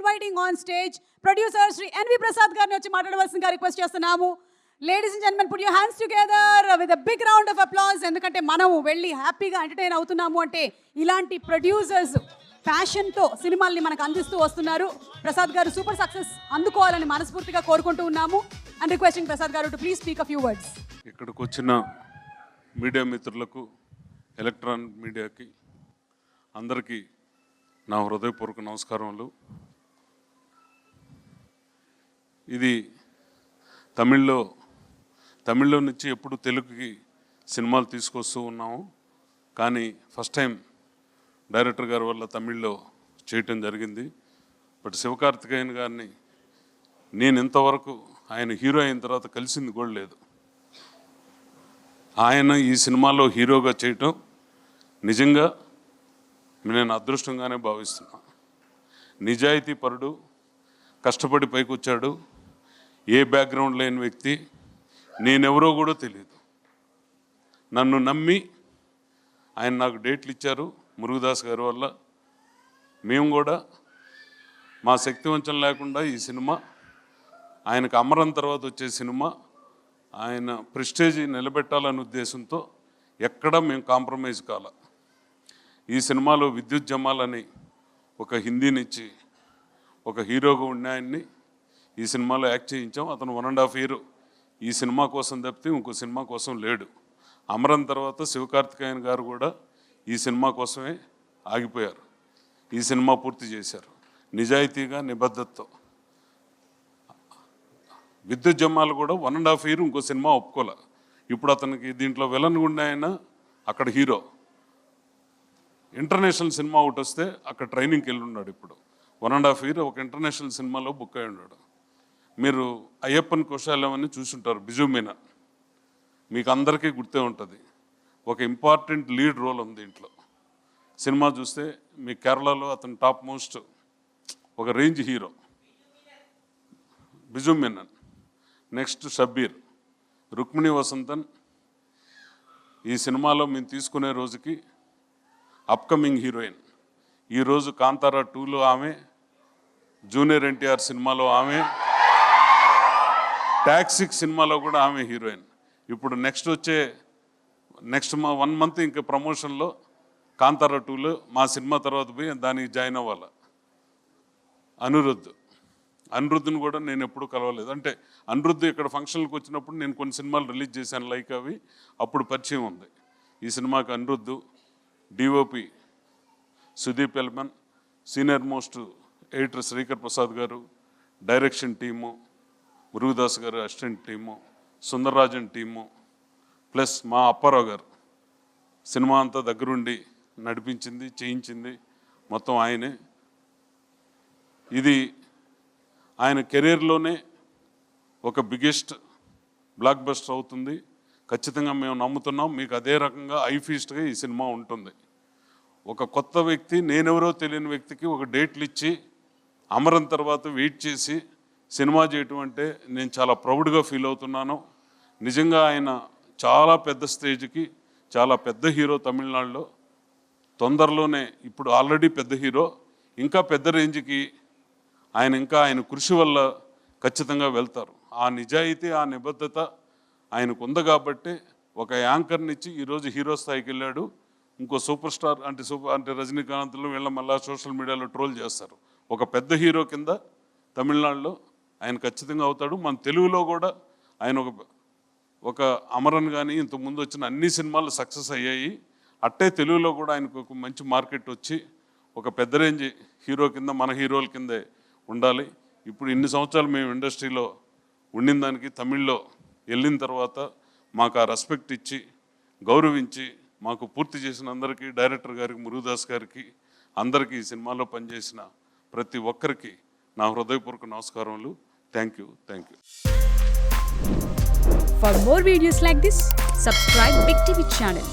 Inviting on stage producer Shri N V Prasad గారిని వచ్చి మాట్లాడవలసిందిగా రిక్వెస్ట్ చేస్తున్నాము. Ladies and gentlemen, put your hands together with a big round of applause. ఎందుకంటే మనం వెళ్ళి హ్యాపీగా ఎంటర్టైన్ అవుతున్నాము అంటే ఇలాంటి ప్రొడ్యూసర్స్ ప్యాషన్తో సినిమాల్ని మనకు అందిస్తూ వస్తున్నారు. ప్రసాద్ గారు సూపర్ సక్సెస్ అందుకోవాలని మనస్ఫూర్తిగా కోరుకుంటూ ఉన్నాము. అండ్ రిక్వెస్టింగ్ ప్రసాద్ గారు to please speak a few words. ఇక్కడికి వచ్చిన మీడియా మిత్రులకు, ఎలక్ట్రానిక్ మీడియాకి అందరికీ నా హృదయపూర్వక నమస్కారములు. ఇది తమిళ్లో నుంచి ఎప్పుడు తెలుగుకి సినిమాలు తీసుకొస్తూ ఉన్నాము. కానీ ఫస్ట్ టైం డైరెక్టర్ గారి వల్ల తమిళ్లో చేయటం జరిగింది. బట్ శివకార్తికేయన్ గారిని నేను ఇంతవరకు ఆయన హీరో అయిన తర్వాత కలిసింది కూడా లేదు. ఆయన ఈ సినిమాలో హీరోగా చేయటం నిజంగా నేను అదృష్టంగానే భావిస్తున్నా. నిజాయితీ పరుడు, కష్టపడి పైకి వచ్చాడు, ఏ బ్యాక్గ్రౌండ్ లేని వ్యక్తి, నేనెవరో కూడా తెలియదు. నన్ను నమ్మి ఆయన నాకు డేట్లు ఇచ్చారు మురుగదాస్ గారి వల్ల. మేము కూడా మా శక్తివంచం లేకుండా ఈ సినిమా ఆయనకు అమరం తర్వాత వచ్చే సినిమా ఆయన ప్రెస్టేజ్ నిలబెట్టాలనే ఉద్దేశంతో ఎక్కడా మేము కాంప్రమైజ్ కాల. ఈ సినిమాలో విద్యుత్ జమాల్ అని ఒక హిందీనిచ్చి ఒక హీరోగా ఉన్న ఆయన్ని ఈ సినిమాలో యాక్ట్ చేయించాం. అతను 1.5 year ఈ సినిమా కోసం తప్పితే ఇంకో సినిమా కోసం లేడు. అమరం తర్వాత శివకార్తికేయన్ గారు కూడా ఈ సినిమా కోసమే ఆగిపోయారు. ఈ సినిమా పూర్తి చేశారు నిజాయితీగా, నిబద్ధతతో. విద్యుత్ జమాల్ కూడా 1.5 year ఇంకో సినిమా ఒప్పుకోలే. ఇప్పుడు అతనికి దీంట్లో విలన్ గుండె ఆయన అక్కడ హీరో. ఇంటర్నేషనల్ సినిమా ఒకటి వస్తే అక్కడ ట్రైనింగ్కి వెళ్ళి ఉన్నాడు. ఇప్పుడు 1.5 year ఒక ఇంటర్నేషనల్ సినిమాలో బుక్ అయి ఉన్నాడు. మీరు అయ్యప్పన్ కుశాలం అని చూసుంటారు, బిజు మీనా, మీకు అందరికీ గుర్తే ఉంటుంది. ఒక ఇంపార్టెంట్ లీడ్ రోల్ ఉంది దీంట్లో. సినిమా చూస్తే మీ కేరళలో అతను టాప్ మోస్ట్ ఒక range hero Biju Menon. Next Shabbir, Rukmini Vasanthan. ఈ సినిమాలో మేము తీసుకునే రోజుకి అప్కమింగ్ హీరోయిన్. ఈరోజు కాంతారా 2లో ఆమె, జూనియర్ ఎన్టీఆర్ సినిమాలో ఆమె, ట్యాక్సీ సినిమాలో కూడా ఆమె హీరోయిన్. ఇప్పుడు నెక్స్ట్ 1 month ఇంకా ప్రమోషన్లో కాంతారా 2లో మా సినిమా తర్వాత పోయి దానికి జాయిన్ అవ్వాలి. అనిరుద్ధ్ని కూడా నేను ఎప్పుడూ కలవలేదు. అంటే అనిరుద్ధ్ ఇక్కడ ఫంక్షన్లకు వచ్చినప్పుడు నేను కొన్ని సినిమాలు రిలీజ్ చేశాను, లైక్ అవి, అప్పుడు పరిచయం ఉంది. ఈ సినిమాకి Anirudh, DOP Sudeep Elamon, senior most editor Sreekar Prasad గారు, డైరెక్షన్ టీము మురుగదాస్ గారు, assistant team, Sundarrajan team, plus మా అప్పారావు గారు సినిమా అంతా దగ్గరుండి నడిపించింది, చేయించింది మొత్తం ఆయనే. ఇది ఆయన కెరీర్లోనే ఒక బిగ్గెస్ట్ బ్లాక్ బస్టర్ అవుతుంది ఖచ్చితంగా మేము నమ్ముతున్నాం. మీకు అదే రకంగా ఐఫీస్ట్గా ఈ సినిమా ఉంటుంది. ఒక కొత్త వ్యక్తి, నేనెవరో తెలియని వ్యక్తికి ఒక డేట్లు ఇచ్చి అమరం తర్వాత వెయిట్ చేసి సినిమా చేయటం అంటే నేను చాలా ప్రౌడ్గా ఫీల్ అవుతున్నాను. నిజంగా ఆయన చాలా పెద్ద స్టేజ్కి, చాలా పెద్ద హీరో తమిళనాడులో. తొందరలోనే ఇప్పుడు ఆల్రెడీ పెద్ద హీరో, ఇంకా పెద్ద రేంజ్కి ఆయన కృషి వల్ల ఖచ్చితంగా వెళ్తారు. ఆ నిజాయితీ, ఆ నిబద్ధత ఆయనకు ఉంది కాబట్టి ఒక యాంకర్నిచ్చి ఈరోజు హీరో స్థాయికి వెళ్ళాడు. ఇంకో సూపర్ స్టార్ అంటే రజనీకాంత్లో వీళ్ళ మళ్ళీ సోషల్ మీడియాలో ట్రోల్ చేస్తారు. ఒక పెద్ద హీరో కింద తమిళనాడులో ఆయన ఖచ్చితంగా అవుతాడు. మన తెలుగులో కూడా ఆయన ఒక అమరన్ కానీ ఇంతకుముందు వచ్చిన అన్ని సినిమాలు సక్సెస్ అయ్యాయి. అట్టే తెలుగులో కూడా ఆయనకు ఒక మంచి మార్కెట్ వచ్చి ఒక పెద్ద రేంజ్ హీరో కింద, మన హీరోల కిందే ఉండాలి. ఇప్పుడు ఇన్ని సంవత్సరాలు మేము ఇండస్ట్రీలో ఉండిన దానికి తమిళ్లో వెళ్ళిన తర్వాత మాకు ఆ రెస్పెక్ట్ ఇచ్చి, గౌరవించి, మాకు పూర్తి చేసిన అందరికీ, డైరెక్టర్ గారికి, మురుగదాస్ గారికి, అందరికీ ఈ సినిమాలో పనిచేసిన ప్రతి ఒక్కరికి నా హృదయపూర్వక నమస్కారములు. Thank you. For more videos like this, subscribe Big TV channel.